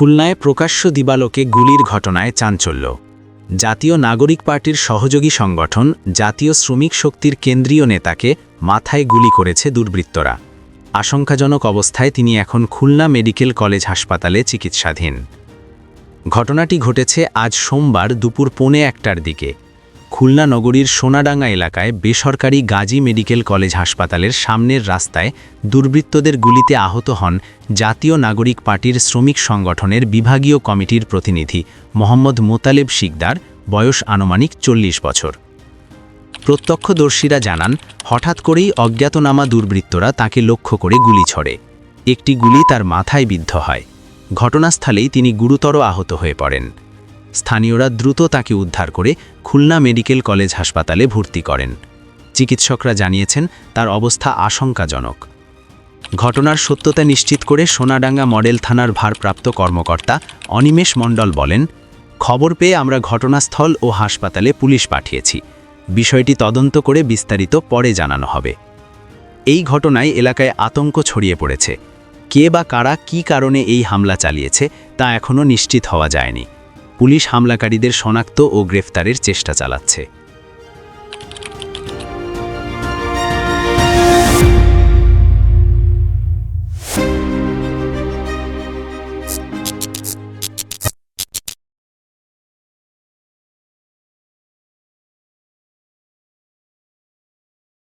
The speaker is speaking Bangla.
খুলনায় প্রকাশ্য দিবালোকে গুলির ঘটনায় চাঞ্চল্য। জাতীয় নাগরিক পার্টির সহযোগী সংগঠন জাতীয় শ্রমিক শক্তির কেন্দ্রীয় নেতাকে মাথায় গুলি করেছে দুর্বৃত্তরা। আশঙ্কাজনক অবস্থায় তিনি এখন খুলনা মেডিকেল কলেজ হাসপাতালে চিকিৎসাধীন। ঘটনাটি ঘটেছে আজ সোমবার দুপুর 1:15টার দিকে খুলনা নগরীর সোনাডাঙ্গা এলাকায় বেসরকারি গাজী মেডিকেল কলেজ হাসপাতালের সামনের রাস্তায় দুর্বৃত্তদের গুলিতে আহত হন জাতীয় নাগরিক পার্টির শ্রমিক সংগঠনের বিভাগীয় কমিটির প্রতিনিধি মোহাম্মদ মোতালেব শিকদার, বয়স আনুমানিক 40 বছর। প্রত্যক্ষদর্শীরা জানান, হঠাৎ করেই অজ্ঞাতনামা দুর্বৃত্তরা তাকে লক্ষ্য করে গুলি ছড়ে। একটি গুলি তার মাথায় বিদ্ধ হয়। ঘটনাস্থলেই তিনি গুরুতর আহত হয়ে পড়েন। স্থানীয়রা দ্রুত তাকে উদ্ধার করে খুলনা মেডিকেল কলেজ হাসপাতালে ভর্তি করেন। চিকিৎসকরা জানিয়েছেন তার অবস্থা আশঙ্কাজনক। ঘটনার সত্যতা নিশ্চিত করে সোনাডাঙ্গা মডেল থানার ভারপ্রাপ্ত কর্মকর্তা অনিমেষ মণ্ডল বলেন, খবর পেয়ে আমরা ঘটনাস্থল ও হাসপাতালে পুলিশ পাঠিয়েছি। বিষয়টি তদন্ত করে বিস্তারিত পরে জানানো হবে। এই ঘটনায় এলাকায় আতঙ্ক ছড়িয়ে পড়েছে। কে বা কারা কী কারণে এই হামলা চালিয়েছে তা এখনও নিশ্চিত হওয়া যায়নি। পুলিশ হামলাকারীদের শনাক্ত ও গ্রেফতারের চেষ্টা চালাচ্ছে।